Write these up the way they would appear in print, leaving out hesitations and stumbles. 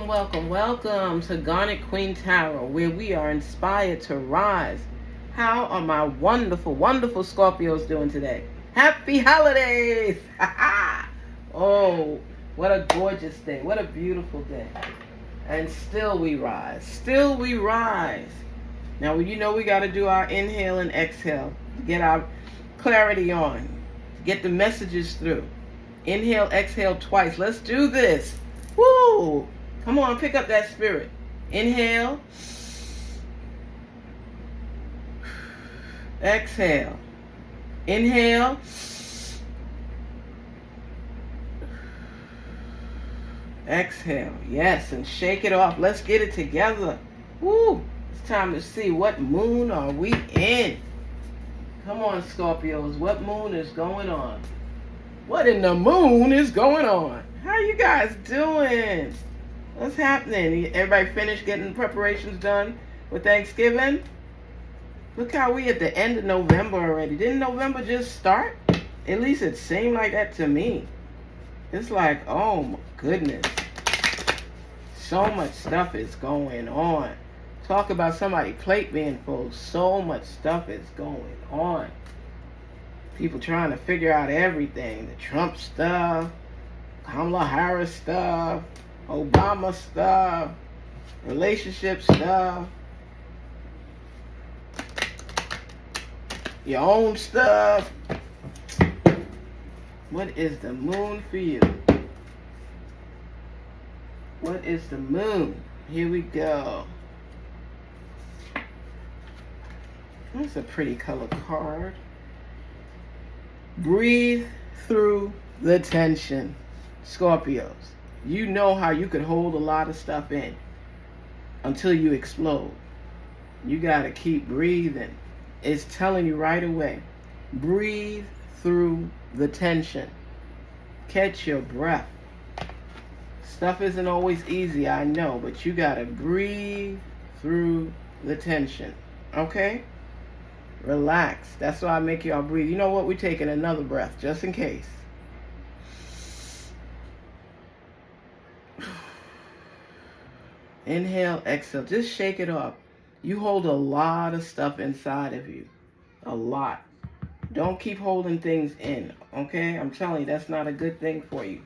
welcome to Garnetqueentarot, where we are inspired to rise. How are my wonderful Scorpios doing today? Happy holidays! Oh, what a gorgeous day. What a beautiful day. And still we rise. Still we rise. Now, we got to do our inhale and exhale to get our clarity on, to get the messages through. Inhale, exhale twice. Let's do this. Woo! Come on, pick up that spirit. Inhale. Exhale. Inhale. Exhale. Yes, and shake it off. Let's get it together. Woo! It's time to see what moon are we in. Come on, Scorpios. What moon is going on? What in the moon is going on? How you guys doing? What's happening? Everybody finished getting preparations done for Thanksgiving? Look how we at the end of November already. Didn't November just start? At least it seemed like that to me. It's like, oh my goodness. So much stuff is going on. Talk about somebody's plate being full. So much stuff is going on. People trying to figure out everything. The Trump stuff, Kamala Harris stuff, Obama stuff, relationship stuff, your own stuff. What is the moon for you? What is the moon? Here we go. That's a pretty color card. Breathe through the tension. Scorpios, you know how you could hold a lot of stuff in until you explode. You got to keep breathing. It's telling you right away. Breathe through the tension. Catch your breath. Stuff isn't always easy, I know, but you got to breathe through the tension. Okay? Relax. That's why I make y'all breathe. You know what? We're taking another breath just in case. Inhale, exhale. Just shake it off. You hold a lot of stuff inside of you. A lot. Don't keep holding things in. Okay? I'm telling you, that's not a good thing for you.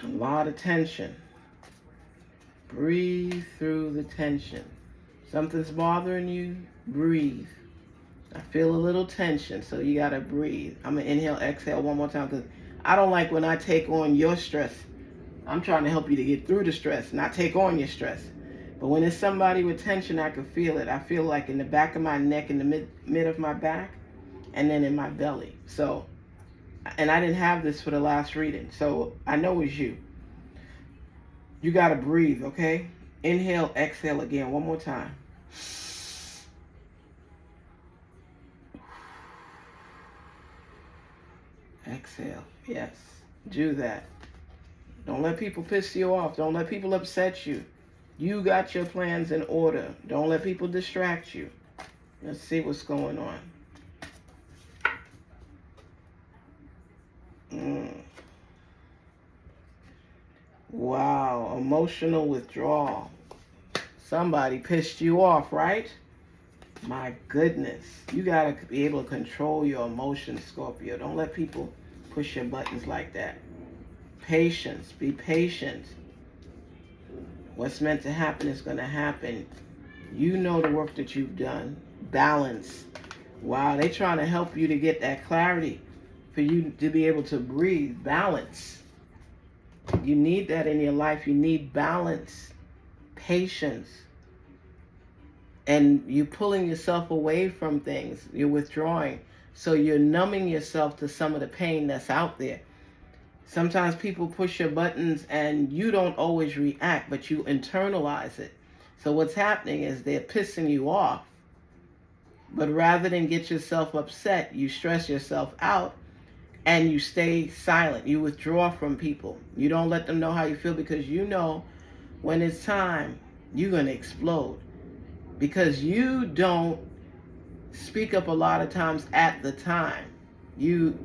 A lot of tension. Breathe through the tension. Something's bothering you, breathe. I feel a little tension, so you gotta breathe. I'm gonna inhale, exhale one more time, because I don't like when I take on your stress. I'm trying to help you to get through the stress, not take on your stress. But when it's somebody with tension, I can feel it. I feel like in the back of my neck, in the mid of my back, and then in my belly. So, and I didn't have this for the last reading, so I know it's you. You gotta breathe, okay? Inhale, exhale again, one more time. Exhale, yes, do that. Don't let people piss you off. Don't let people upset you. You got your plans in order. Don't let people distract you. Let's see what's going on. Wow, emotional withdrawal. Somebody pissed you off, right? My goodness. You got to be able to control your emotions, Scorpio. Don't let people push your buttons like that. Patience. Be patient. What's meant to happen is going to happen. You know the work that you've done. Balance. Wow, they're trying to help you to get that clarity for you to be able to breathe. Balance. You need that in your life. You need balance. Patience. And you're pulling yourself away from things. You're withdrawing. So you're numbing yourself to some of the pain that's out there. Sometimes people push your buttons and you don't always react, but you internalize it. So what's happening is they're pissing you off. But rather than get yourself upset, you stress yourself out and you stay silent. You withdraw from people. You don't let them know how you feel, because you know when it's time, you're going to explode. Because you don't speak up a lot of times at the time. You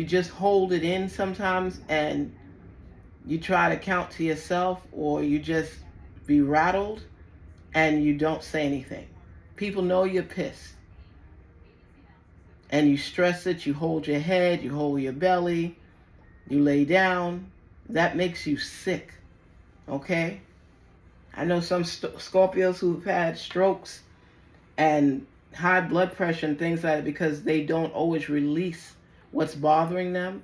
just hold it in sometimes, and You try to count to yourself, or you just be rattled and you don't say anything. People know you're pissed. And you stress it, you hold your head, you hold your belly, you lay down. That makes you sick, okay? I know some Scorpios who've had strokes and high blood pressure and things like that because they don't always release what's bothering them.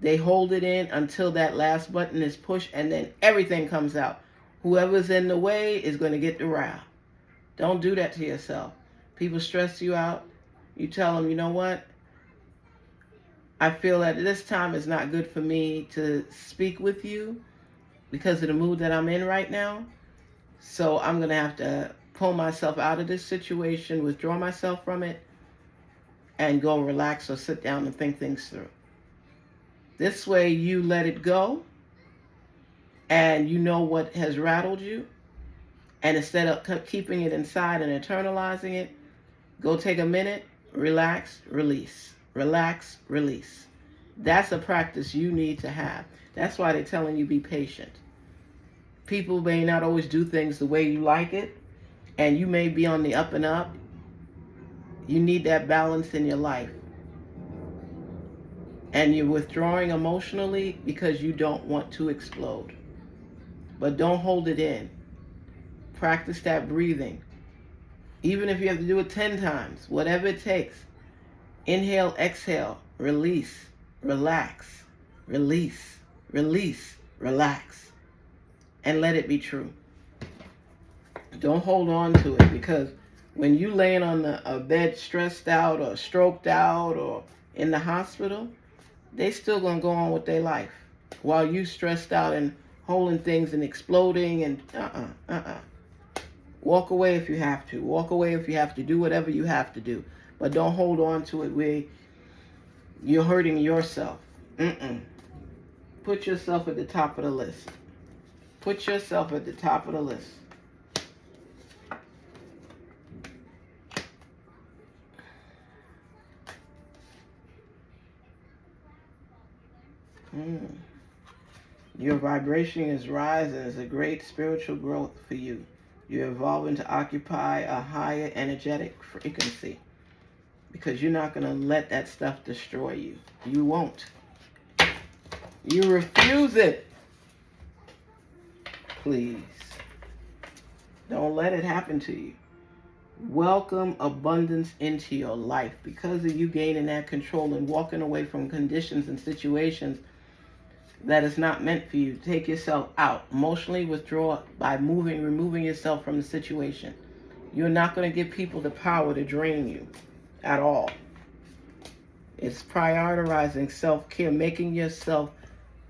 They hold it in until that last button is pushed, and then everything comes out. Whoever's in the way is going to get the row. Don't do that to yourself. People stress you out. You tell them, you know what? I feel that this time is not good for me to speak with you because of the mood that I'm in right now. So I'm going to have to pull myself out of this situation, withdraw myself from it, and go relax or sit down and think things through. This way you let it go, and you know what has rattled you. And instead of keeping it inside and internalizing it, go take a minute, relax, release. Relax, release. That's a practice you need to have. That's why they're telling you be patient. People may not always do things the way you like it, and you may be on the up and up. You need that balance in your life. And you're withdrawing emotionally because you don't want to explode. But don't hold it in. Practice that breathing. Even if you have to do it 10 times, whatever it takes. Inhale, exhale, release, relax, release, release, relax. And let it be true. Don't hold on to it, because when you laying on a bed stressed out or stroked out or in the hospital, they still going to go on with their life while you stressed out and holding things and exploding and Walk away if you have to. Walk away if you have to. Do whatever you have to do. But don't hold on to it where you're hurting yourself. Put yourself at the top of the list. Put yourself at the top of the list. Your vibration is rising. It's a great spiritual growth for you. You're evolving to occupy a higher energetic frequency, because you're not going to let that stuff destroy you. You won't. You refuse it. Please. Don't let it happen to you. Welcome abundance into your life because of you gaining that control and walking away from conditions and situations that is not meant for you. Take yourself out. Emotionally withdraw by removing yourself from the situation. You're not going to give people the power to drain you at all. It's prioritizing self-care, making yourself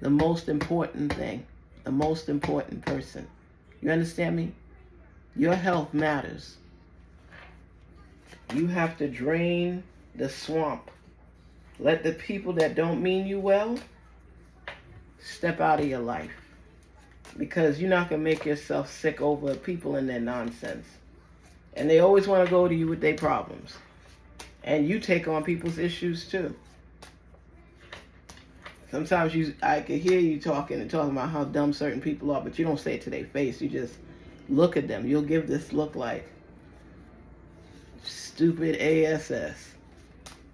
the most important thing, the most important person. You understand me? Your health matters. You have to drain the swamp. Let the people that don't mean you well step out of your life, because you're not going to make yourself sick over people and their nonsense. And they always want to go to you with their problems. And you take on people's issues too. Sometimes I can hear you talking about how dumb certain people are, but you don't say it to their face. You just look at them. You'll give this look like stupid ASS.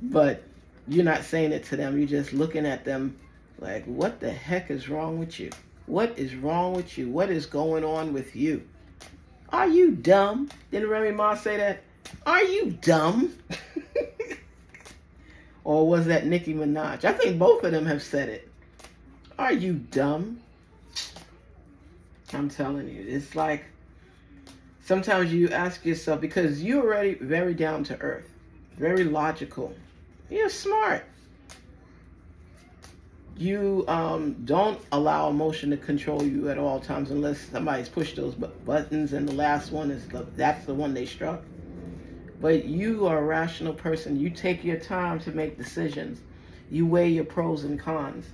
But you're not saying it to them. You're just looking at them like, what the heck is wrong with you? What is wrong with you? What is going on with you? Are you dumb? Didn't Remy Ma say that? Are you dumb? Or was that Nicki Minaj? I think both of them have said it. Are you dumb? I'm telling you, it's like sometimes you ask yourself, because you're already very down to earth, very logical. You're smart. You don't allow emotion to control you at all times unless somebody's pushed those buttons and the last one that's the one they struck. But you are a rational person. You take your time to make decisions. You weigh your pros and cons.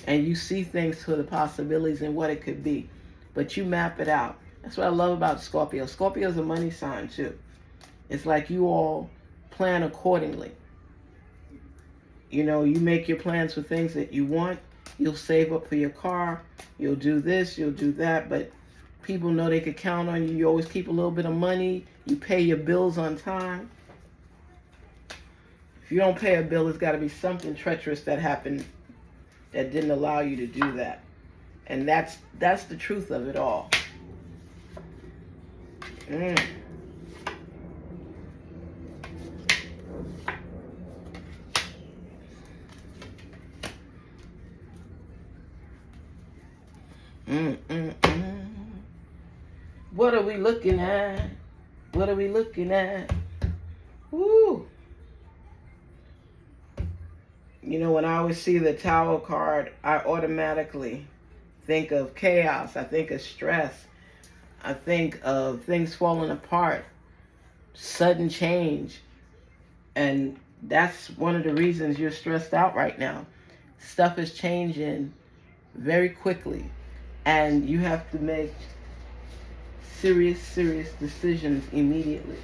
And you see things to the possibilities and what it could be. But you map it out. That's what I love about Scorpio. Scorpio is a money sign too. It's like you all plan accordingly. You know, you make your plans for things that you want, You'll save up for your car. You'll do this, you'll do that, but people know they could count on you. You always keep a little bit of money. You pay your bills on time. If you don't pay a bill, it's got to be something treacherous that happened that didn't allow you to do that. And that's the truth of it all. Mm. What are we looking at? What are we looking at? Woo! You know, when I always see the Tower card, I automatically think of chaos. I think of stress. I think of things falling apart, sudden change. And that's one of the reasons you're stressed out right now. Stuff is changing very quickly. And you have to make serious decisions immediately.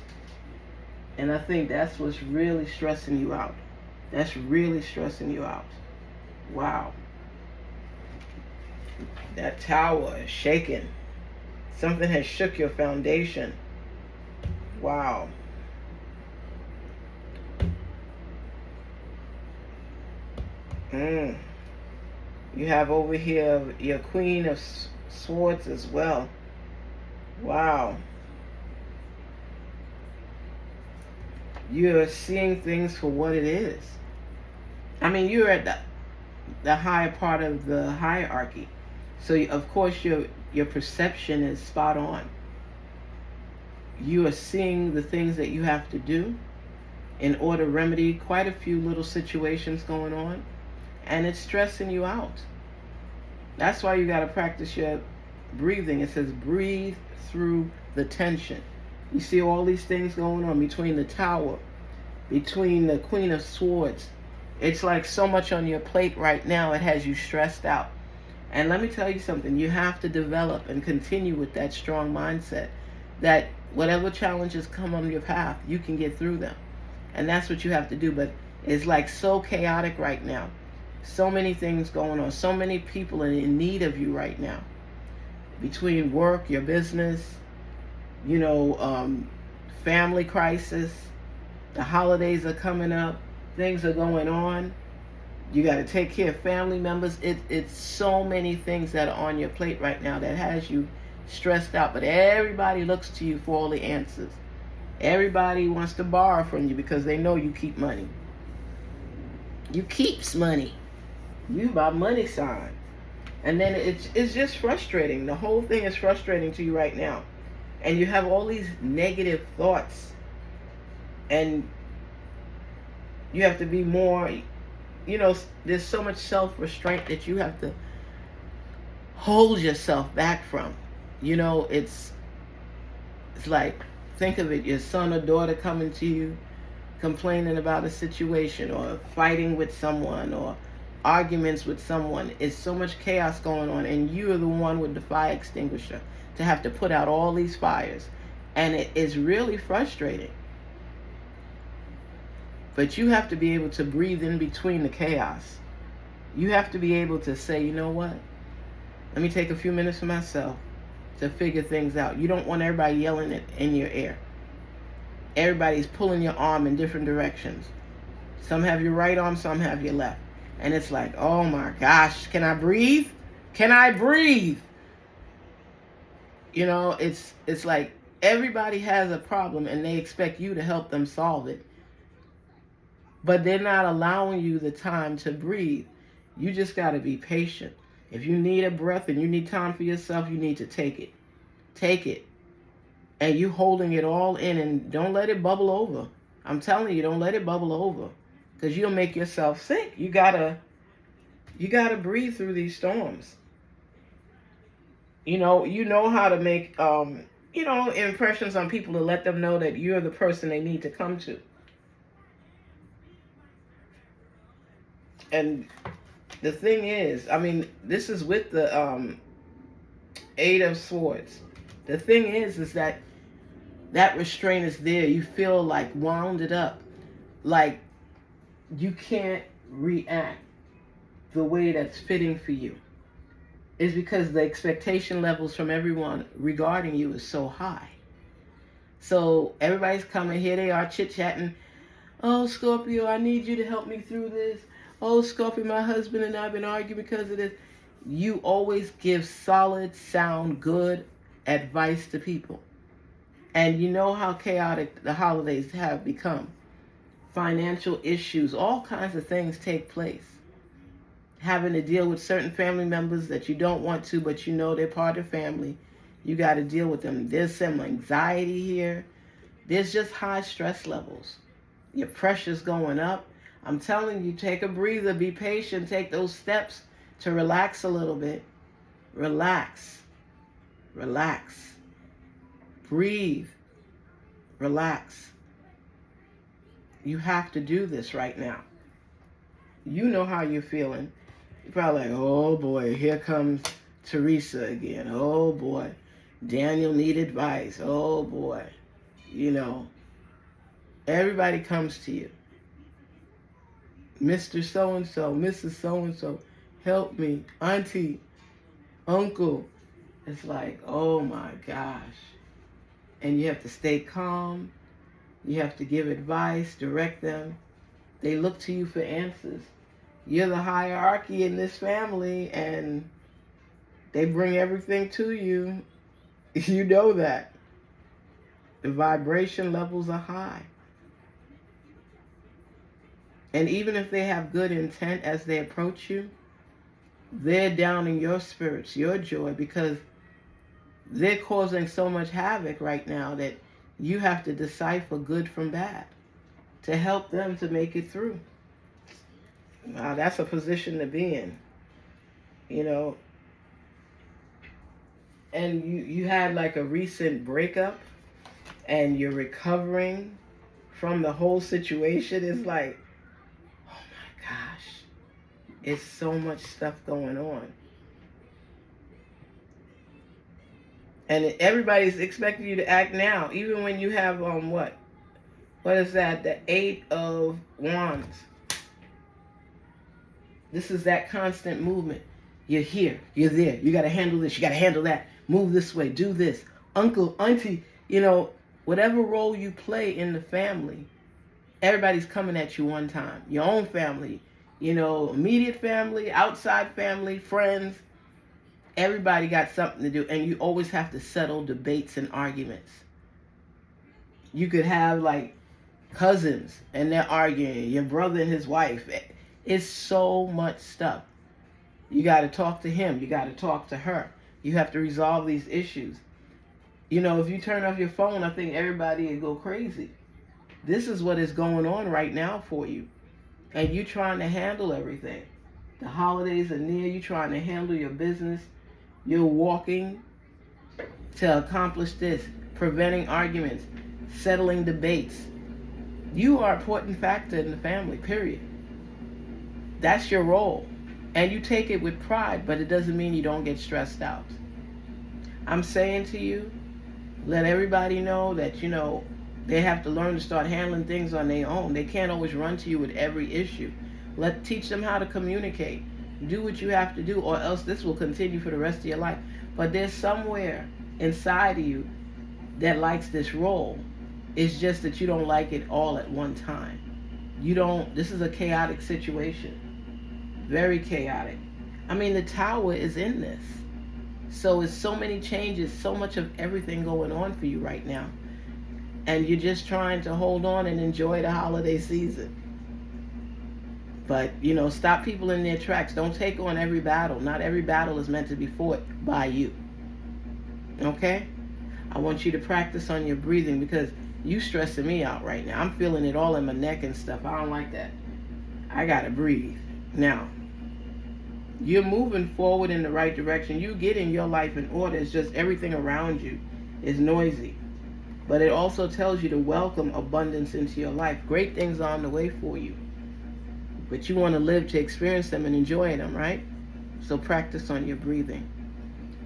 And I think that's what's really stressing you out. That's really stressing you out. Wow. That Tower is shaking. Something has shook your foundation. Wow. You have over here your Queen of Swords as well. Wow. You're seeing things for what it is. I mean, you're at the higher part of the hierarchy. So, of course, your perception is spot on. You are seeing the things that you have to do in order to remedy quite a few little situations going on. And it's stressing you out. That's why you got to practice your breathing. It says breathe through the tension. You see all these things going on between the Tower, between the Queen of Swords. It's like so much on your plate right now. It has you stressed out. And let me tell you something. You have to develop and continue with that strong mindset that whatever challenges come on your path, you can get through them. And that's what you have to do. But it's like so chaotic right now. So many things going on. So many people are in need of you right now. Between work, your business, family crisis, the holidays are coming up, things are going on. You got to take care of family members. It's so many things that are on your plate right now that has you stressed out. But everybody looks to you for all the answers. Everybody wants to borrow from you because they know you keep money. You keeps money. You by money sign. And then it's just frustrating. The whole thing is frustrating to you right now. And you have all these negative thoughts. And you have to be more, there's so much self-restraint that you have to hold yourself back from. It's like, think of it, your son or daughter coming to you, complaining about a situation or fighting with someone or arguments with someone. It's so much chaos going on, and you are the one with the fire extinguisher to have to put out all these fires. And it is really frustrating. But you have to be able to breathe in between the chaos. You have to be able to say, you know what? Let me take a few minutes for myself to figure things out. You don't want everybody yelling it in your ear. Everybody's pulling your arm in different directions. Some have your right arm, some have your left. And it's like, oh my gosh, can I breathe? Can I breathe? It's like everybody has a problem and they expect you to help them solve it. But they're not allowing you the time to breathe. You just got to be patient. If you need a breath and you need time for yourself, you need to take it. Take it. And you holding it all in, and don't let it bubble over. I'm telling you, don't let it bubble over, because you'll make yourself sick. You gotta breathe through these storms. You know how to make impressions on people to let them know that you're the person they need to come to. And the thing is, this is with the Eight of Swords. The thing is that restraint is there. You feel like wounded up, like you can't react the way that's fitting for you. Is because the expectation levels from everyone regarding you is so high. So everybody's coming, here they are chit-chatting. Oh, Scorpio, I need you to help me through this. Oh, Scorpio, my husband and I have been arguing because of this. You always give solid, sound, good advice to people. And you know how chaotic the holidays have become. Financial issues, all kinds of things take place. Having to deal with certain family members that you don't want to, but you know they're part of family. You got to deal with them. There's some anxiety here. There's just high stress levels. Your pressure's going up. I'm telling you, take a breather, be patient, take those steps to relax a little bit. Relax. Relax. Breathe. Relax. You have to do this right now. You know how you're feeling. You're probably like, oh boy, here comes Teresa again. Oh boy, Daniel need advice. Oh boy, you know, everybody comes to you. Mr. So-and-so, Mrs. So-and-so, help me. Auntie, uncle. It's like, oh my gosh. And you have to stay calm. You have to give advice, direct them. They look to you for answers. You're the hierarchy in this family, and they bring everything to you. You know that. The vibration levels are high. And even if they have good intent as they approach you, they're downing your spirits, your joy, because they're causing so much havoc right now that you have to decipher good from bad to help them to make it through. Wow, that's a position to be in, you know. And you had like a recent breakup and you're recovering from the whole situation. It's like, oh my gosh, it's so much stuff going on. And everybody's expecting you to act now, even when you have, what is that? The 8 of Wands. This is that constant movement. You're here, you're there. You got to handle this, you got to handle that. Move this way, do this. Uncle, auntie, you know, whatever role you play in the family, everybody's coming at you one time. Your own family, you know, immediate family, outside family, friends. Everybody got something to do, and you always have to settle debates and arguments. You could have like cousins and they're arguing, your brother and his wife. It's so much stuff. You got to talk to him, you got to talk to her. You have to resolve these issues. You know, if you turn off your phone, I think everybody would go crazy. This is what is going on right now for you. And you trying to handle everything. The holidays are near, you trying to handle your business. You're walking to accomplish this, preventing arguments, settling debates. You are an important factor in the family, period. That's your role. And you take it with pride, but it doesn't mean you don't get stressed out. I'm saying to you, let everybody know that, you know, they have to learn to start handling things on their own. They can't always run to you with every issue. Teach them how to communicate. Do what you have to do, or else this will continue for the rest of your life. But there's somewhere inside of you that likes this role. It's just that you don't like it all at one time. This is a chaotic situation. Very chaotic. I mean, the Tower is in this. So it's so many changes, so much of everything going on for you right now. And you're just trying to hold on and enjoy the holiday season. But, you know, stop people in their tracks. Don't take on every battle. Not every battle is meant to be fought by you. Okay? I want you to practice on your breathing, because you stressing me out right now. I'm feeling it all in my neck and stuff. I don't like that. I gotta breathe. Now, you're moving forward in the right direction. You getting your life in order. It's just everything around you is noisy. But it also tells you to welcome abundance into your life. Great things are on the way for you. But you want to live to experience them and enjoy them, right? So practice on your breathing.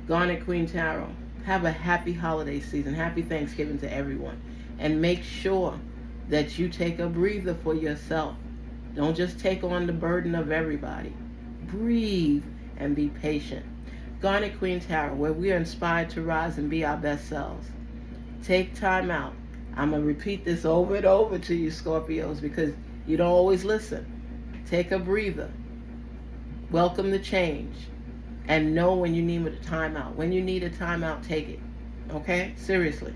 Garnetqueentarot, have a happy holiday season. Happy Thanksgiving to everyone. And make sure that you take a breather for yourself. Don't just take on the burden of everybody. breathe, and be patient. Garnetqueentarot, where we are inspired to rise and be our best selves. Take time out. I'm going to repeat this over and over to you, Scorpios, because you don't always listen. Take a breather. Welcome the change. And know when you need a timeout. When you need a timeout, take it. Okay? Seriously.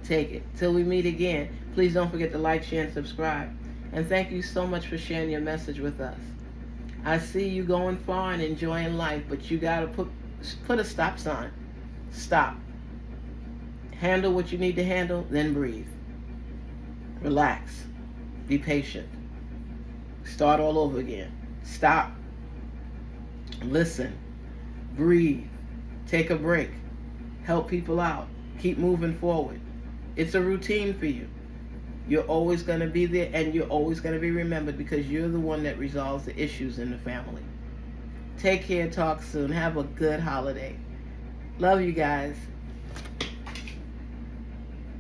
Take it. Till we meet again, please don't forget to like, share, and subscribe. And thank you so much for sharing your message with us. I see you going far and enjoying life, but you got to put a stop sign. Stop. Handle what you need to handle, then breathe. Relax. Be patient. Start all over again. Stop. Listen. Breathe. Take a break. Help people out. Keep moving forward. It's a routine for you. You're always going to be there, and you're always going to be remembered because you're the one that resolves the issues in the family. Take care. Talk soon. Have a good holiday. Love you guys.